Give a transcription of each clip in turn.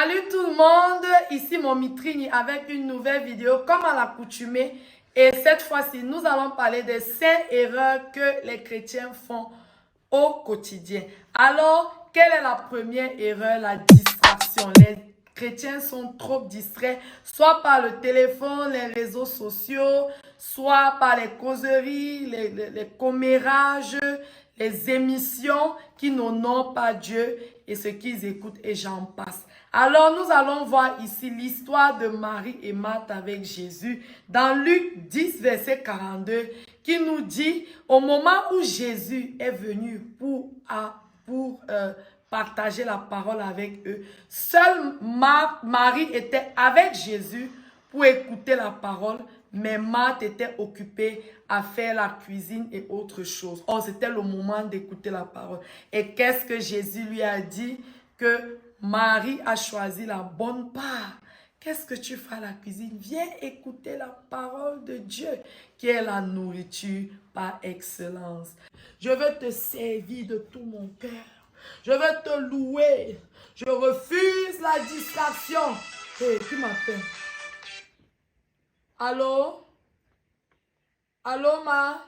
Salut tout le monde, ici Momitrini avec une nouvelle vidéo comme à l'accoutumée. Et cette fois-ci, nous allons parler des 5 erreurs que les chrétiens font au quotidien. Alors, quelle est la première erreur? La distraction. Les chrétiens sont trop distraits, soit par le téléphone, les réseaux sociaux, soit par les causeries, les commérages, les émissions qui n'honorent pas Dieu et ce qu'ils écoutent et j'en passe. Alors nous allons voir ici l'histoire de Marie et Marthe avec Jésus dans Luc 10 verset 42 qui nous dit au moment où Jésus est venu pour partager la parole avec eux, seule Marie était avec Jésus pour écouter la parole, mais Marthe était occupée à faire la cuisine et autre chose. Or, c'était le moment d'écouter la parole. Et qu'est-ce que Jésus lui a dit? Que Marie a choisi la bonne part. Qu'est-ce que tu fais à la cuisine? Viens écouter la parole de Dieu, qui est la nourriture par excellence. Je veux te servir de tout mon cœur. Je veux te louer. Je refuse la distraction. Hé, qui m'appelle? Allô? Allô, ma?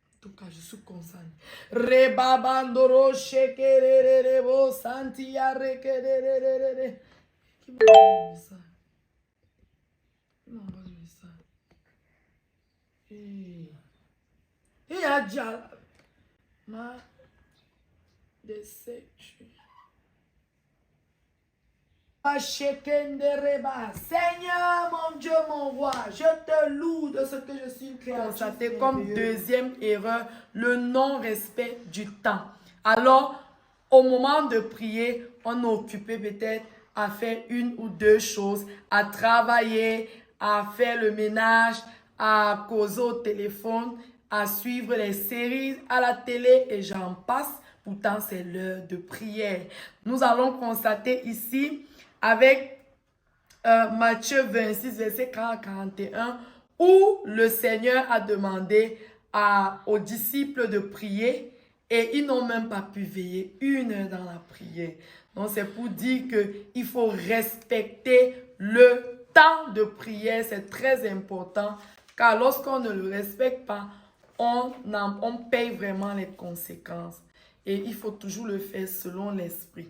En tout cas, je suis concentrée. Rebabandoro shekererebo santia rekererere. Qui m'a envoyé ça? Qui m'a envoyé ça? Il y a déjà ma déception. Seigneur, mon Dieu, mon roi, je te loue de ce que je suis une créature. Constaté comme deuxième erreur, le non-respect du temps. Alors, au moment de prier, on est occupé peut-être à faire une ou deux choses, à travailler, à faire le ménage, à causer au téléphone, à suivre les séries à la télé et j'en passe. Pourtant, c'est l'heure de prière. Nous allons constater ici avec Matthieu 26, verset 40-41, où le Seigneur a demandé aux disciples de prier et ils n'ont même pas pu veiller 1 heure dans la prière. Donc, c'est pour dire qu'il faut respecter le temps de prière. C'est très important car lorsqu'on ne le respecte pas, on paye vraiment les conséquences. Et il faut toujours le faire selon l'esprit.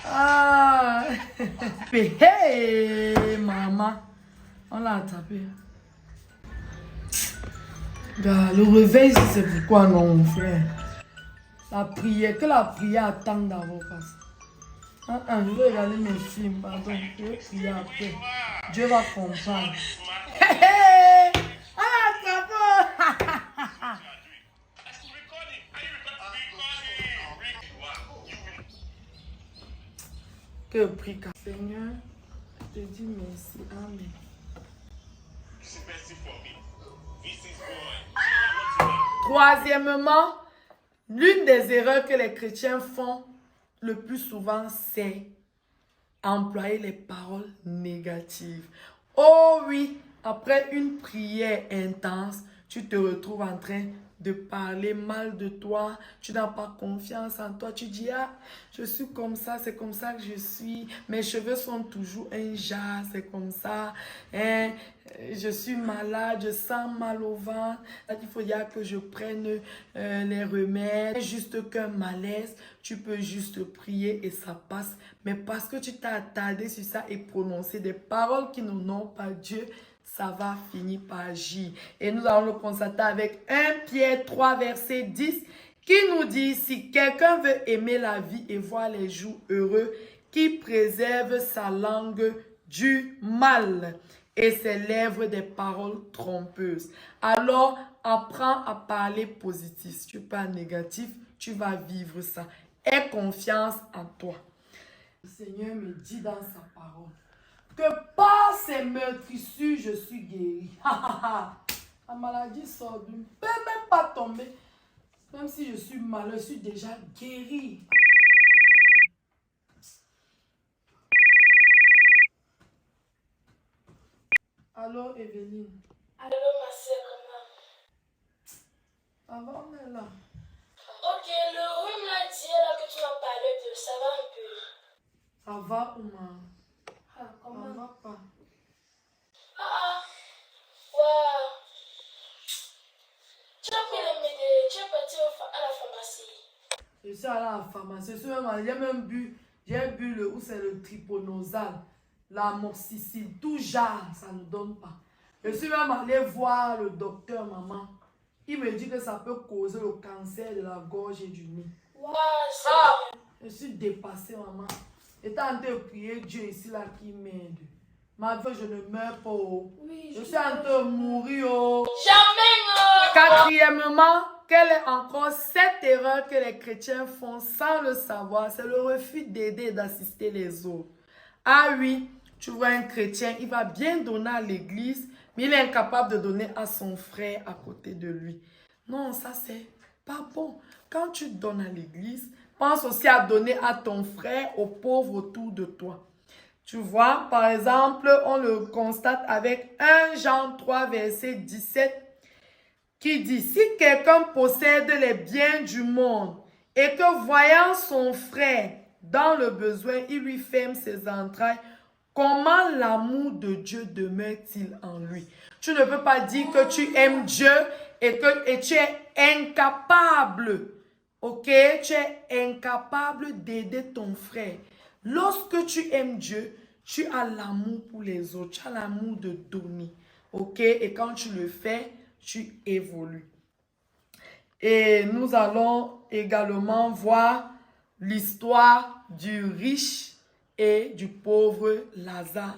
Ah. Hey, maman. On l'a tapé. Le réveil, c'est pourquoi non, mon frère. La prière, que la prière attend dans vos faces. Je vais regarder mes films, pardon. Je vais prier après. Dieu va comprendre. Hé hé! Que prie, Seigneur, je te dis merci. Amen. Troisièmement, l'une des erreurs que les chrétiens font le plus souvent, c'est employer les paroles négatives. Oh oui, après une prière intense, tu te retrouves en train de parler mal de toi, tu n'as pas confiance en toi, tu dis, ah, je suis comme ça, c'est comme ça que je suis, mes cheveux sont toujours un jas, c'est comme ça, hein, je suis malade, je sens mal au ventre, il faut dire que je prenne les remèdes, juste qu'un malaise, tu peux juste prier et ça passe, mais parce que tu t'as attardé sur ça et prononcé des paroles qui n'honorent pas Dieu, ça va finir par agir. Et nous allons le constater avec 1 Pierre 3, verset 10, qui nous dit, si quelqu'un veut aimer la vie et voir les jours heureux, qui préserve sa langue du mal et ses lèvres des paroles trompeuses. Alors, apprends à parler positif. Si tu parles négatif, tu vas vivre ça. Aie confiance en toi. Le Seigneur me dit dans sa parole que par ces meurtrissures, je suis guéri. La maladie sort d'une. Ne peux même pas tomber. Même si je suis malade, je suis déjà guérie. Allô, Evelyne. Allô, ma soeur, comment? Ça va, on est là. Ok, le rhume là, d'hier là que tu m'as parlé de, ça va un peu. Ça va, Ouma. Ah, Ça comment? va pas. Waouh. Tu as pris les médicaments, tu es parti à la pharmacie. Je suis allée à la pharmacie. J'ai même bu, où c'est le triponosal, l'amoxicilline, tout genre, ça ne donne pas. Je suis même allée voir le docteur, maman. Il me dit que ça peut causer le cancer de la gorge et du nez. Waouh, c'est Je suis dépassée, maman. J'étais en train de prier Dieu ici, là, qui m'aide. Ma vie, je ne meurs pas. Oh. Oui, Je suis en train de mourir. Oh. jamais, non. Quatrièmement, quelle est encore cette erreur que les chrétiens font sans le savoir? C'est le refus d'aider et d'assister les autres. Ah oui, tu vois un chrétien, il va bien donner à l'église, mais il est incapable de donner à son frère à côté de lui. Non, ça c'est pas bon. Quand tu donnes à l'église, pense aussi à donner à ton frère, aux pauvres autour de toi. Tu vois, par exemple, on le constate avec 1 Jean 3, verset 17, qui dit, si quelqu'un possède les biens du monde et que voyant son frère dans le besoin, il lui ferme ses entrailles, comment l'amour de Dieu demeure-t-il en lui? Tu ne peux pas dire que tu aimes Dieu et tu es incapable, ok? Tu es incapable d'aider ton frère. Lorsque tu aimes Dieu, tu as l'amour pour les autres, tu as l'amour de donner, ok? Et quand tu le fais, tu évolues. Et nous allons également voir l'histoire du riche et du pauvre Lazare.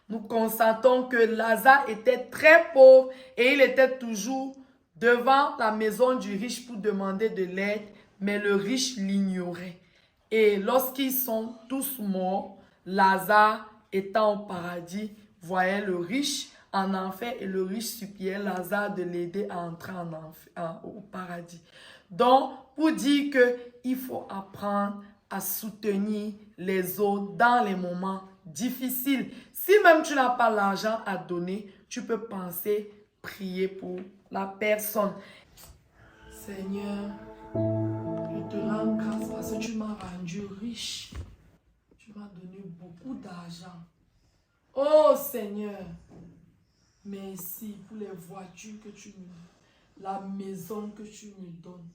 Nous constatons que Lazare était très pauvre et il était toujours devant la maison du riche pour demander de l'aide, mais le riche l'ignorait. Et lorsqu'ils sont tous morts, Lazare étant au paradis, voyait le riche en enfer et le riche suppliait Lazare de l'aider à entrer au paradis. Donc, pour dire qu'il faut apprendre à soutenir les autres dans les moments difficiles. Si même tu n'as pas l'argent à donner, tu peux penser prier pour la personne. Seigneur, je te rends grâce parce que tu m'as rendu riche. Tu m'as donné beaucoup d'argent. Oh Seigneur, merci pour les voitures que tu me donnes, la maison que tu me donnes.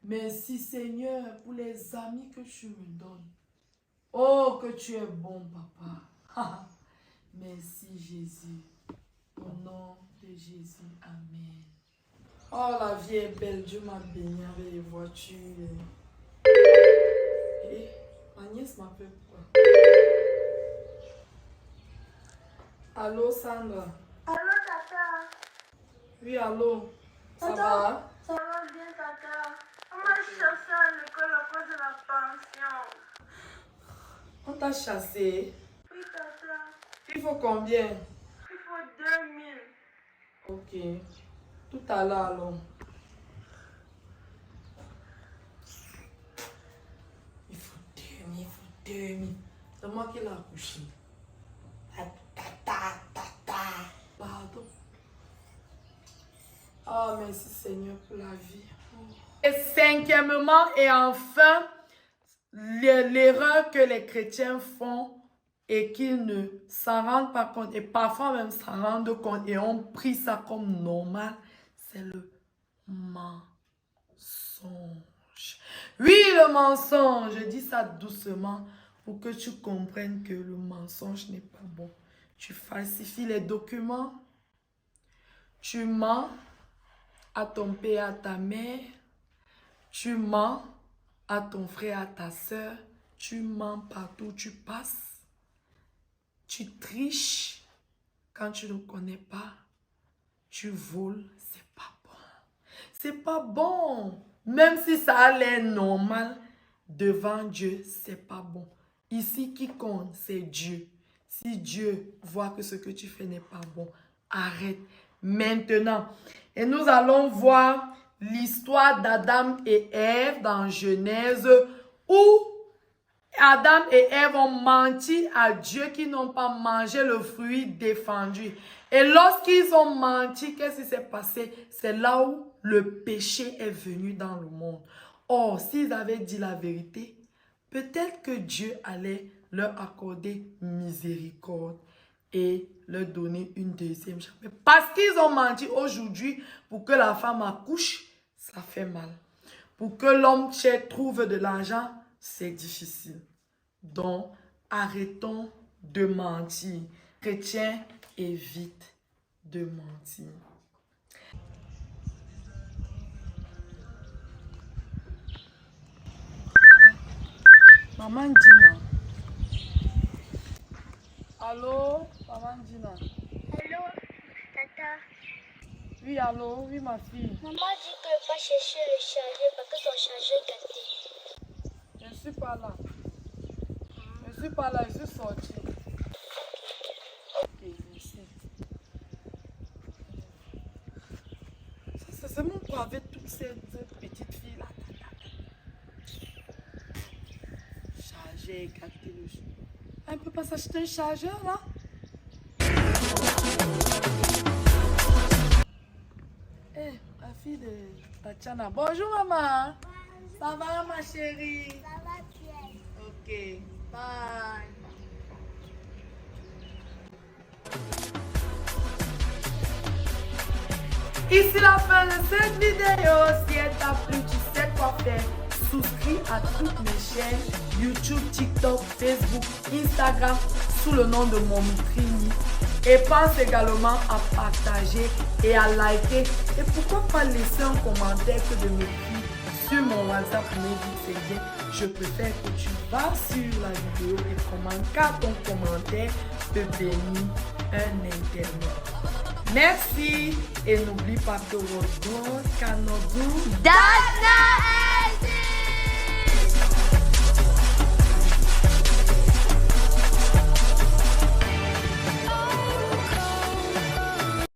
Merci Seigneur pour les amis que tu me donnes. Oh, que tu es bon, papa. Merci Jésus. Au nom de Jésus, amen. Oh, la vie est belle. Dieu m'a béni avec les voitures. Et ma nièce m'appelle quoi? Allô, Sandra? Allô, tata. Oui, allô. Ça Tata? va? Ça va bien, tata. On m'a chassé à l'école à cause de la pension. On t'a chassé. Oui, tata. Il faut combien? Il faut 2000. Ok. Tout à l'heure, alors. Il faut 2000, il faut 2000. C'est moi qui l'ai accouché. Tata. Pardon. Oh, merci Seigneur pour la vie. Et cinquièmement et enfin, l'erreur que les chrétiens font et qu'ils ne s'en rendent pas compte, et parfois même s'en rendent compte et ont pris ça comme normal, c'est le mensonge. Oui, le mensonge, je dis ça doucement pour que tu comprennes que le mensonge n'est pas bon. Tu falsifies les documents, tu mens à ton père, à ta mère, tu mens à ton frère, à ta soeur, tu mens partout où tu passes. Tu triches quand tu ne connais pas. Tu voles, c'est pas bon. C'est pas bon. Même si ça a l'air normal, devant Dieu, c'est pas bon. Ici, qui compte, c'est Dieu. Si Dieu voit que ce que tu fais n'est pas bon, arrête. maintenant. Et nous allons voir l'histoire d'Adam et Ève dans Genèse où Adam et Ève ont menti à Dieu qu'ils n'ont pas mangé le fruit défendu. Et lorsqu'ils ont menti, qu'est-ce qui s'est passé? C'est là où le péché est venu dans le monde. Or, s'ils avaient dit la vérité, peut-être que Dieu allait leur accorder miséricorde et leur donner une deuxième chance. Mais parce qu'ils ont menti aujourd'hui, pour que la femme accouche, ça fait mal. Pour que l'homme trouve de l'argent, c'est difficile. Donc, arrêtons de mentir. Chrétiens, évite de mentir. Maman Dina. Allô, maman Dina. Allô, tata. Oui, allô, oui, ma fille. Maman dit que ne pas chercher le chargeur parce que son chargeur est gâté. Je ne suis pas là. Je ne suis pas là, je suis sortie. Ok, merci. C'est mon quoi avec toutes ces petites filles-là. Chargeur et capter le jeu. On ne peut pas s'acheter un chargeur, là? Eh, la fille de Tatiana. Bonjour, maman. Ça va, ma chérie? Ça va bien. Ok, bye. Ici la fin de cette vidéo. Si elle t'a plu, tu sais quoi faire. Souscris à toutes mes chaînes YouTube, TikTok, Facebook, Instagram sous le nom de Mommy Trini. Et pense également à partager et à liker. Et pourquoi pas laisser un commentaire que de mes filles sur mon WhatsApp. Me dit c'est bien. Je préfère que tu vas sur la vidéo et commentes car ton commentaire peut bénir un internaute. Merci et n'oublie pas que votre Canada